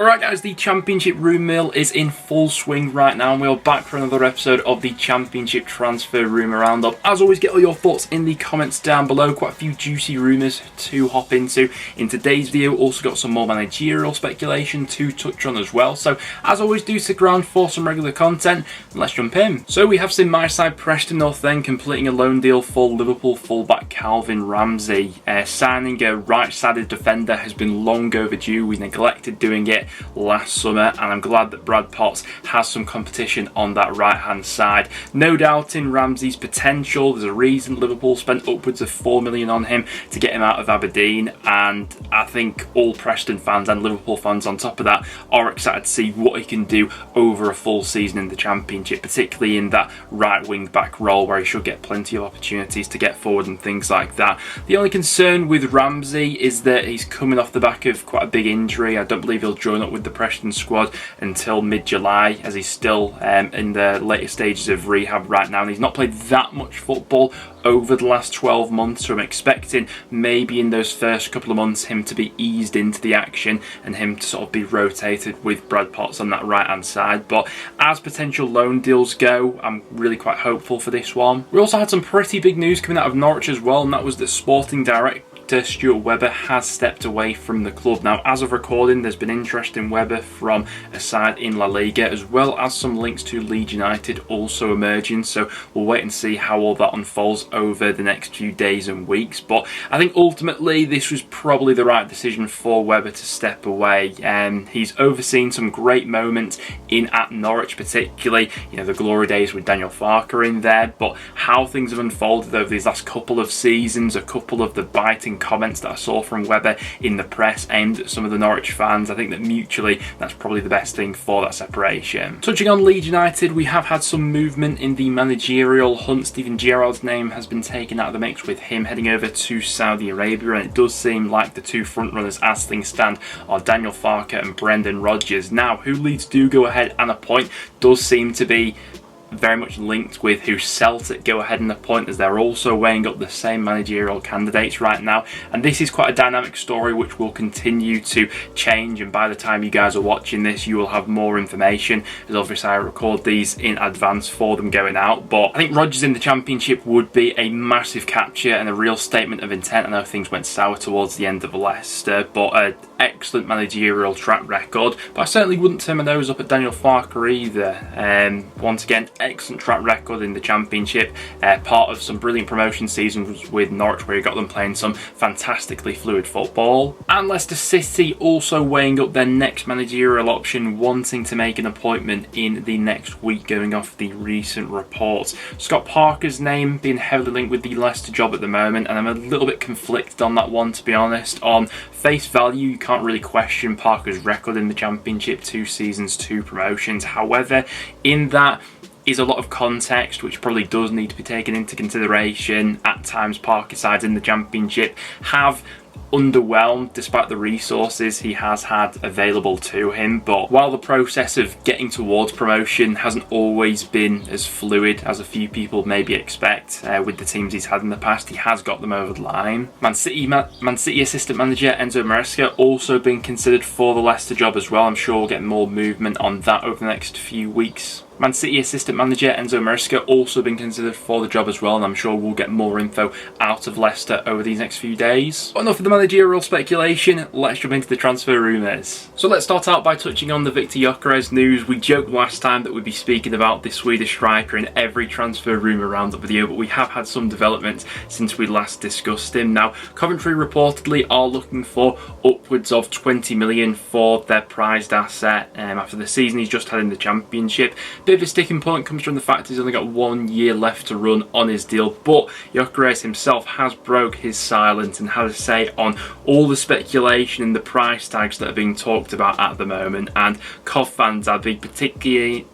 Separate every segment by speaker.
Speaker 1: Alright guys, the Championship rumour mill is in full swing right now and we are back for another episode of the Championship Transfer Rumour Roundup. As always, get all your thoughts in the comments down below. Quite a few juicy rumours to hop into. In today's video, also got some more managerial speculation to touch on as well. So as always, do stick around for some regular content and let's jump in. So we have seen my side Preston North End completing a loan deal for Liverpool fullback Calvin Ramsay. Signing a right-sided defender has been long overdue. We neglected doing it last summer and I'm glad that Brad Potts has some competition on that right hand side. No doubt in Ramsay's potential. There's a reason Liverpool spent upwards of £4 million on him to get him out of Aberdeen, and I think all Preston fans and Liverpool fans on top of that are excited to see what he can do over a full season in the Championship, particularly in that right wing back role where he should get plenty of opportunities to get forward and things like that. The only concern with Ramsay is that he's coming off the back of quite a big injury. I don't believe he'll join up with the Preston squad until mid-July, as he's still in the later stages of rehab right now, and he's not played that much football over the last 12 months, so I'm expecting maybe in those first couple of months him to be eased into the action and him to sort of be rotated with Brad Potts on that right hand side. But as potential loan deals go, I'm really quite hopeful for this one. We also had some pretty big news coming out of Norwich as well, and that was that Sporting Director Stuart Webber has stepped away from the club. Now, as of recording, there's been interest in Webber from a side in La Liga, as well as some links to Leeds United also emerging, so we'll wait and see how all that unfolds over the next few days and weeks. But I think ultimately this was probably the right decision for Webber to step away. He's overseen some great moments at Norwich, particularly, you know, the glory days with Daniel Farke in there, but how things have unfolded over these last couple of seasons, a couple of the biting comments that I saw from Webber in the press aimed at some of the Norwich fans, I think that mutually that's probably the best thing for that separation. Touching on Leeds United, we have had some movement in the managerial hunt. Steven Gerrard's name has been taken out of the mix, with him heading over to Saudi Arabia, and it does seem like the two front runners as things stand are Daniel Farke and Brendan Rodgers. Now, who Leeds do go ahead and appoint does seem to be very much linked with who Celtic go ahead and appoint, as they're also weighing up the same managerial candidates right now, and this is quite a dynamic story which will continue to change, and by the time you guys are watching this you will have more information, as obviously I record these in advance for them going out. But I think Rodgers in the Championship would be a massive capture and a real statement of intent. I know things went sour towards the end of Leicester, but an excellent managerial track record, but I certainly wouldn't turn my nose up at Daniel Farke either. Once again, excellent track record in the Championship, part of some brilliant promotion seasons with Norwich where he got them playing some fantastically fluid football. And Leicester City also weighing up their next managerial option, wanting to make an appointment in the next week going off the recent reports. Scott Parker's name being heavily linked with the Leicester job at the moment, and I'm a little bit conflicted on that one, to be honest. On face value, you can't really question Parker's record in the Championship, 2 seasons, 2 promotions. However, in that is a lot of context which probably does need to be taken into consideration. At times Parker sides in the Championship have underwhelmed despite the resources he has had available to him, but while the process of getting towards promotion hasn't always been as fluid as a few people maybe expect with the teams he's had in the past, he has got them over the line. Man City assistant manager Enzo Maresca also been considered for the Leicester job as well. I'm sure we'll get more movement on that over the next few weeks. Man City assistant manager Enzo Maresca also been considered for the job as well, and I'm sure we'll get more info out of Leicester over these next few days. But enough of the managerial speculation, let's jump into the transfer rumours. So let's start out by touching on the Viktor Gyökeres news. We joked last time that we'd be speaking about the Swedish striker in every transfer rumour roundup video, but we have had some developments since we last discussed him. Now, Coventry reportedly are looking for upwards of 20 million for their prized asset after the season he's just had in the Championship. Bit of a sticking point comes from the fact he's only got 1 year left to run on his deal, but Gyökeres himself has broke his silence and has a say on all the speculation and the price tags that are being talked about at the moment, and Cov fans, I'd be particularly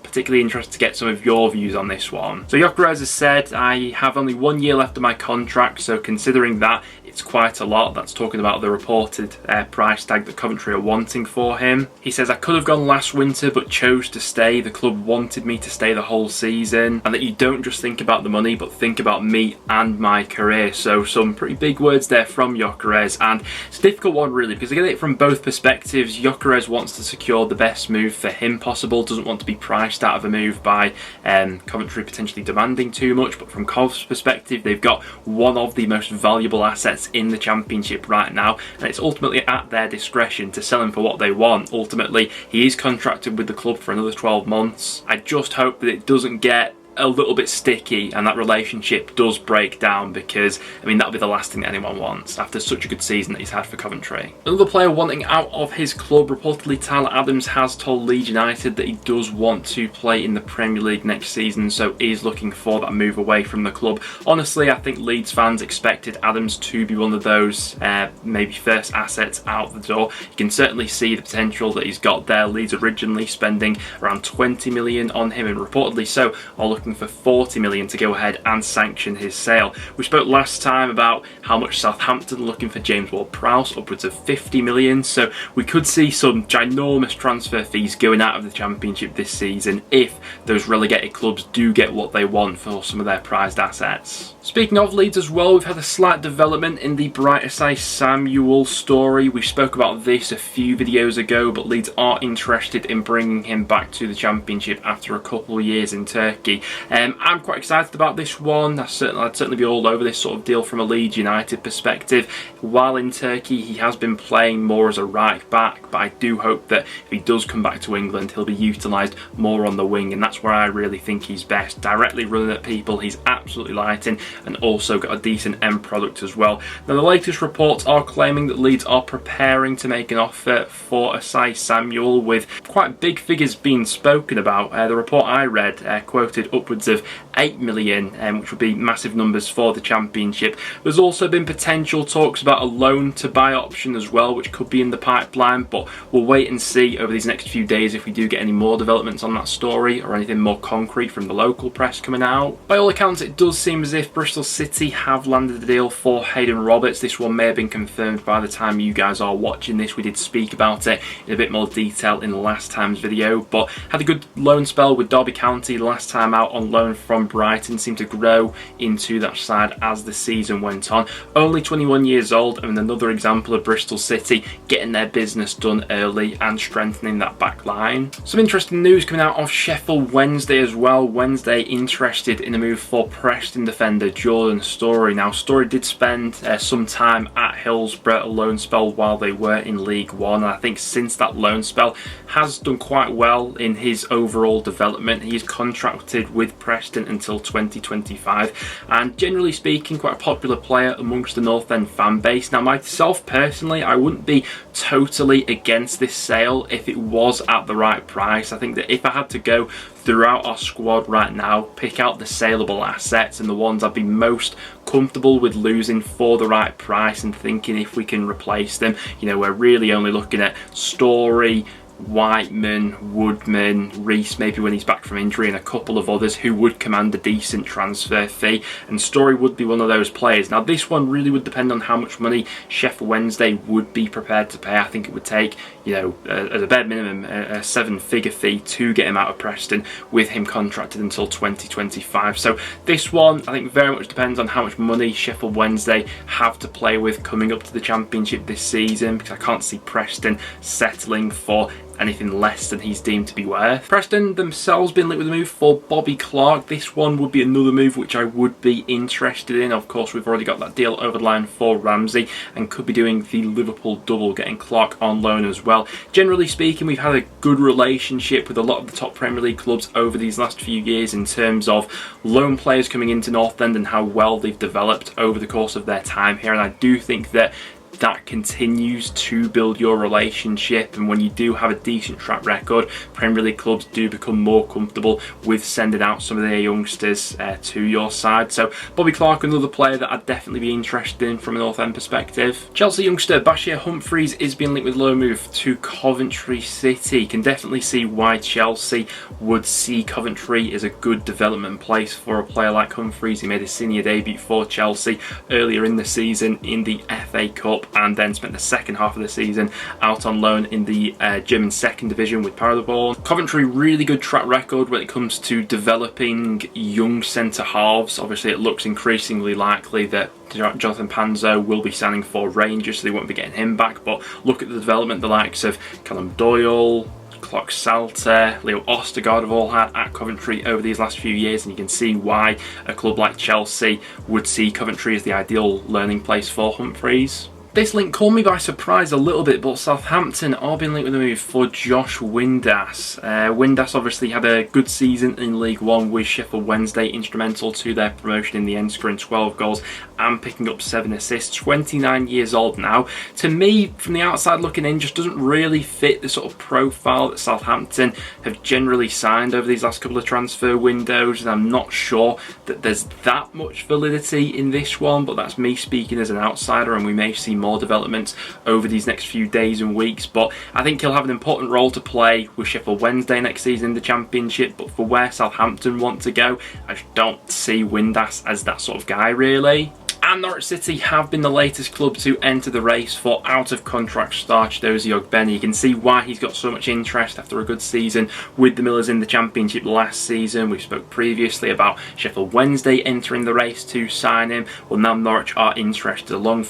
Speaker 1: interested to get some of your views on this one. So Gyökeres has said, I have only 1 year left of my contract, so considering that, it It's quite a lot. That's talking about the reported price tag that Coventry are wanting for him. He says, I could have gone last winter but chose to stay. The club wanted me to stay the whole season, and that you don't just think about the money but think about me and my career. So some pretty big words there from Gyökeres, and it's a difficult one really because I get it from both perspectives. Gyökeres wants to secure the best move for him possible, doesn't want to be priced out of a move by Coventry potentially demanding too much, but from Cov's perspective, they've got one of the most valuable assets in the Championship right now, and it's ultimately at their discretion to sell him for what they want. Ultimately, he is contracted with the club for another 12 months. I just hope that it doesn't get a little bit sticky and that relationship does break down, because I mean that'll be the last thing that anyone wants after such a good season that he's had for Coventry. Another player wanting out of his club, reportedly Tyler Adams has told Leeds United that he does want to play in the Premier League next season, so is looking for that move away from the club. Honestly, I think Leeds fans expected Adams to be one of those maybe first assets out the door. You can certainly see the potential that he's got there. Leeds originally spending around 20 million on him, and reportedly so are looking for 40 million to go ahead and sanction his sale. We spoke last time about how much Southampton are looking for James Ward-Prowse, upwards of 50 million, so we could see some ginormous transfer fees going out of the Championship this season if those relegated clubs do get what they want for some of their prized assets. Speaking of Leeds as well, we've had a slight development in the Bright Enobakhare story. We spoke about this a few videos ago, but Leeds are interested in bringing him back to the Championship after a couple of years in Turkey. I'm quite excited about this one. I'd certainly be all over this sort of deal from a Leeds United perspective. While in Turkey, he has been playing more as a right back, but I do hope that if he does come back to England, he'll be utilised more on the wing, and that's where I really think he's best. Directly running at people, he's absolutely lighting, and also got a decent end product as well. Now, the latest reports are claiming that Leeds are preparing to make an offer for Asai Samuel, with quite big figures being spoken about. The report I read quoted upwards of 8 million, which would be massive numbers for the Championship. There's also been potential talks about a loan to buy option as well, which could be in the pipeline, but we'll wait and see over these next few days if we do get any more developments on that story or anything more concrete from the local press coming out. By all accounts, it does seem as if Bristol City have landed the deal for Hayden Roberts. This one may have been confirmed by the time you guys are watching this. We did speak about it in a bit more detail in last time's video, but had a good loan spell with Derby County last time out on loan from Brighton, seemed to grow into that side as the season went on. Only 21 years old, and another example of Bristol City getting their business done early and strengthening that back line. Some interesting news coming out of Sheffield Wednesday as well. Wednesday interested in a move for Preston defender Jordan Storey. Now, Storey did spend some time at Hillsborough, a loan spell while they were in League One, and I think since that loan spell has done quite well in his overall development. He's contracted with Preston until 2025, and generally speaking, quite a popular player amongst the North End fan base. Now, myself personally, I wouldn't be totally against this sale if it was at the right price. I think that if I had to go throughout our squad right now, pick out the saleable assets and the ones I'd be most comfortable with losing for the right price and thinking if we can replace them, you know, we're really only looking at Storey, Whiteman, Woodman, Reese maybe when he's back from injury, and a couple of others who would command a decent transfer fee, and Storey would be one of those players. Now, this one really would depend on how much money Sheffield Wednesday would be prepared to pay. I think it would take, you know, at a bare minimum, a 7-figure fee to get him out of Preston, with him contracted until 2025. So this one, I think, very much depends on how much money Sheffield Wednesday have to play with coming up to the Championship this season, because I can't see Preston settling for anything less than he's deemed to be worth. Preston themselves been linked with a move for Bobby Clark. This one would be another move which I would be interested in. Of course, we've already got that deal over the line for Ramsay, and could be doing the Liverpool double, getting Clark on loan as well. Generally speaking, we've had a good relationship with a lot of the top Premier League clubs over these last few years in terms of loan players coming into North End and how well they've developed over the course of their time here, and I do think that that continues to build your relationship, and when you do have a decent track record, Premier League clubs do become more comfortable with sending out some of their youngsters to your side. So Bobby Clark, another player that I'd definitely be interested in from a North End perspective. Chelsea youngster Bashir Humphreys is being linked with loan move to Coventry City. Can definitely see why Chelsea would see Coventry as a good development place for a player like Humphreys. He made his senior debut for Chelsea earlier in the season in the FA Cup, and then spent the second half of the season out on loan in the German second division with Paderborn. Coventry, really good track record when it comes to developing young centre halves. Obviously it looks increasingly likely that Jonathan Panzo will be signing for Rangers, so they won't be getting him back, but look at the development the likes of Callum Doyle, Clark Salter, Leo Ostergaard have all had at Coventry over these last few years, and you can see why a club like Chelsea would see Coventry as the ideal learning place for Humphreys. This link caught me by surprise a little bit, but Southampton are being linked with a move for Josh Windass. Windass obviously had a good season in League One with Sheffield Wednesday, instrumental to their promotion in the end, scoring 12 goals and picking up 7 assists. 29 years old now. To me, from the outside looking in, just doesn't really fit the sort of profile that Southampton have generally signed over these last couple of transfer windows, and I'm not sure that there's that much validity in this one, but that's me speaking as an outsider, and we may see more developments over these next few days and weeks. But I think he'll have an important role to play with Sheffield Wednesday next season in the Championship, but for where Southampton want to go, I just don't see Windass as that sort of guy really. And Norwich City have been the latest club to enter the race for out-of-contract star Chidozie Ogbene. You can see why he's got so much interest after a good season with the Millers in the Championship last season. We spoke previously about Sheffield Wednesday entering the race to sign him. Well, now Norwich are interested, along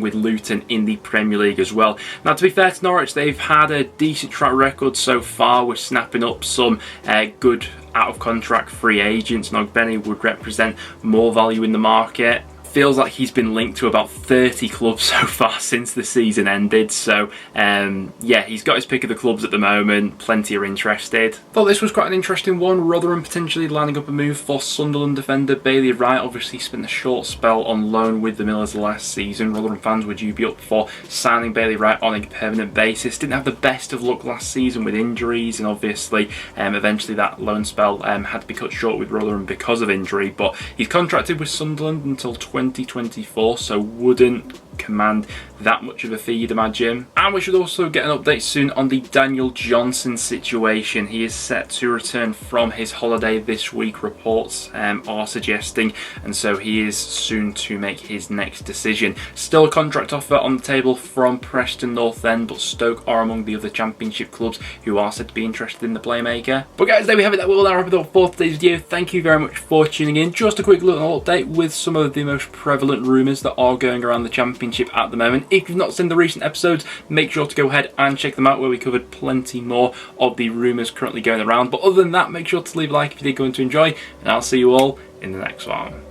Speaker 1: with Luton in the Premier League as well. Now, to be fair to Norwich, they've had a decent track record so far with snapping up some good out-of-contract free agents, and Ogbene would represent more value in the market. Feels like he's been linked to about 30 clubs so far since the season ended, so yeah, he's got his pick of the clubs at the moment. Plenty are interested. Thought this was quite an interesting one. Rotherham potentially lining up a move for Sunderland defender Bailey Wright. Obviously spent a short spell on loan with the Millers last season. Rotherham fans, would you be up for signing Bailey Wright on a permanent basis? Didn't have the best of luck last season with injuries, and obviously eventually that loan spell had to be cut short with Rotherham because of injury, but he's contracted with Sunderland until 2024, so wouldn't command that much of a fee, you'd imagine. And we should also get an update soon on the Daniel Johnson situation. He is set to return from his holiday this week, reports are suggesting, and so he is soon to make his next decision. Still a contract offer on the table from Preston North End, but Stoke are among the other Championship clubs who are said to be interested in the playmaker. But guys, there we have it. That will now wrap it up for today's video. Thank you very much for tuning in. Just a quick little update with some of the most prevalent rumours that are going around the Championship at the moment. If you've not seen the recent episodes, make sure to go ahead and check them out, where we covered plenty more of the rumours currently going around. But other than that, make sure to leave a like if you did go on to enjoy, and I'll see you all in the next one.